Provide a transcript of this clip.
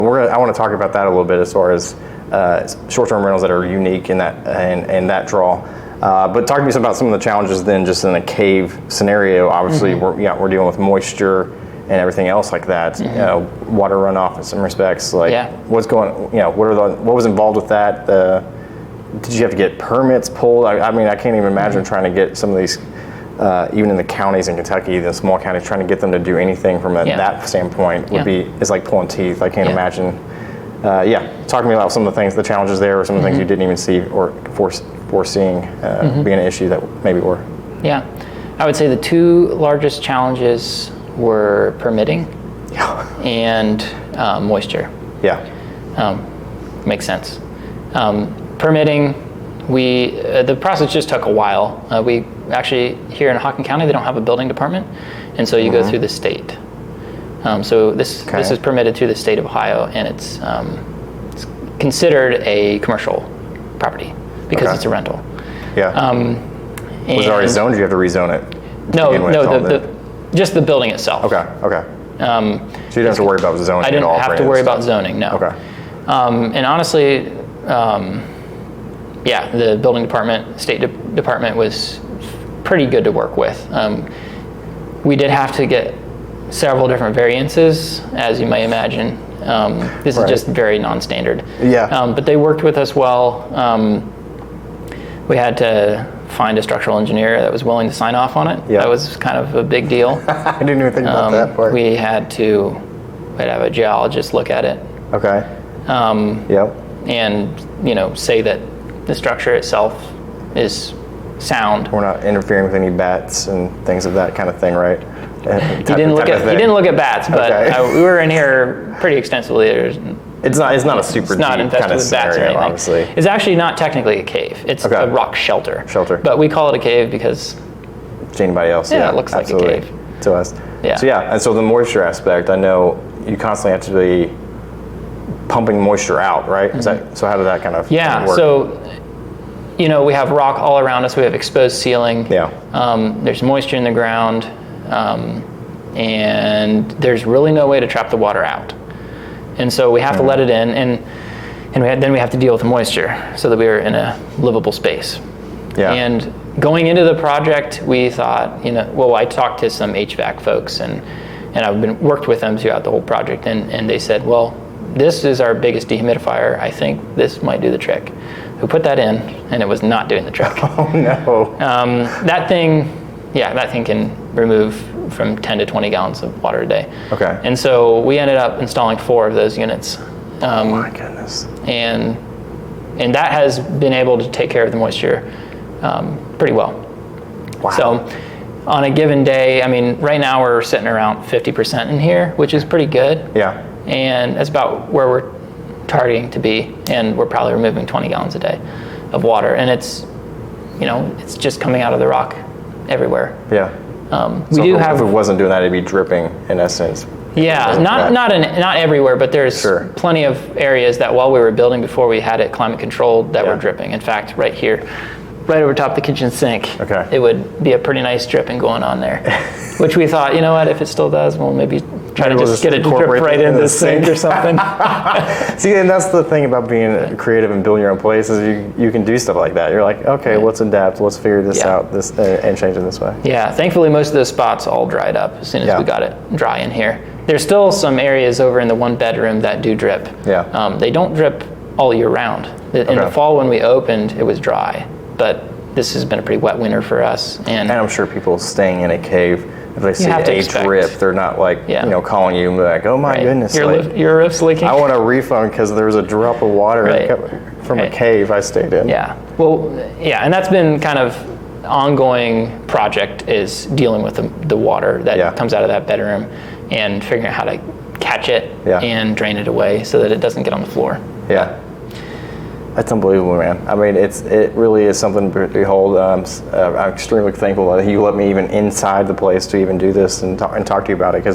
I want to talk about that a little bit as far as short-term rentals that are unique in that draw. But talk to me about some of the challenges then, just in a cave scenario. Obviously, we're dealing with moisture and everything else like that. Water runoff in some respects. What's going? What was involved with that? Did you have to get permits pulled? I mean, I can't even imagine trying to get some of these, even in the counties in Kentucky, the small counties, trying to get them to do anything from that standpoint is like pulling teeth. I can't imagine. Talk to me about some of the things, the challenges there, or some of the things you didn't even see or foreseeing being an issue that maybe were. Yeah, I would say the two largest challenges were permitting and moisture. Makes sense. Permitting, the process just took a while. We actually, here in Hockin County, they don't have a building department, and so you go through the state. So this is permitted through the state of Ohio, and it's considered a commercial property because it's a rental. Was it already zoned? Or you have to rezone it? No, just the building itself. Okay. So you don't have to worry about zoning at all? I didn't have to worry about zoning, no. And honestly, the building department, state department was pretty good to work with. We did have to get several different variances, as you may imagine. This is just very non-standard. But they worked with us well. We had to find a structural engineer that was willing to sign off on it. That was kind of a big deal. I didn't even think about that part. We'd have a geologist look at it. And say that the structure itself is sound. We're not interfering with any bats and things of that kind of thing, right? He didn't look at bats, but we were in here pretty extensively. It's not a super deep kind of scenario, obviously. It's actually not technically a cave. It's a rock shelter. But we call it a cave because to anybody else, it looks like a cave to us. And so the moisture aspect, I know you constantly have to be pumping moisture out, right? So how did that kind of work? So we have rock all around us. We have exposed ceiling. There's moisture in the ground, and there's really no way to trap the water out. And so we have to let it in, and then we have to deal with the moisture so that we are in a livable space. And going into the project, we thought, I talked to some HVAC folks, and I've worked with them throughout the whole project, and they said, well, this is our biggest dehumidifier. I think this might do the trick. We put that in, and it was not doing the trick. Oh no! That thing can remove from 10 to 20 gallons of water a day. And so we ended up installing 4 of those units. Oh my goodness! And that has been able to take care of the moisture pretty well. Wow. So on a given day, I mean, right now we're sitting around 50% in here, which is pretty good. And that's about where we're targeting to be, and we're probably removing 20 gallons a day of water, and it's just coming out of the rock everywhere. If it wasn't doing that, it'd be dripping in essence. Not everywhere, but there's plenty of areas that while we were building before we had it climate controlled that were dripping. In fact, right here, right over top the kitchen sink, it would be a pretty nice dripping going on there, which we thought, if it still does, we'll maybe try to just get it to drip right in the sink or something. See, and that's the thing about being creative and building your own place is you can do stuff like that. You're like, okay, let's adapt, let's figure this out, and change it this way. Thankfully most of those spots all dried up as soon as we got it dry in here. There's still some areas over in the 1 bedroom that do drip. They don't drip all year round. In the fall when we opened, it was dry, but this has been a pretty wet winter for us. And I'm sure people staying in a cave, if they see a drip, they're not like, calling you like, oh my goodness. Your roof's leaking. I want a refund because there was a drop of water from a cave I stayed in. And that's been kind of ongoing project, is dealing with the water that comes out of that bedroom and figuring out how to catch it and drain it away so that it doesn't get on the floor. That's unbelievable, man. I mean, it really is something to behold. I'm extremely thankful that you let me even inside the place to even do this and talk to you about it.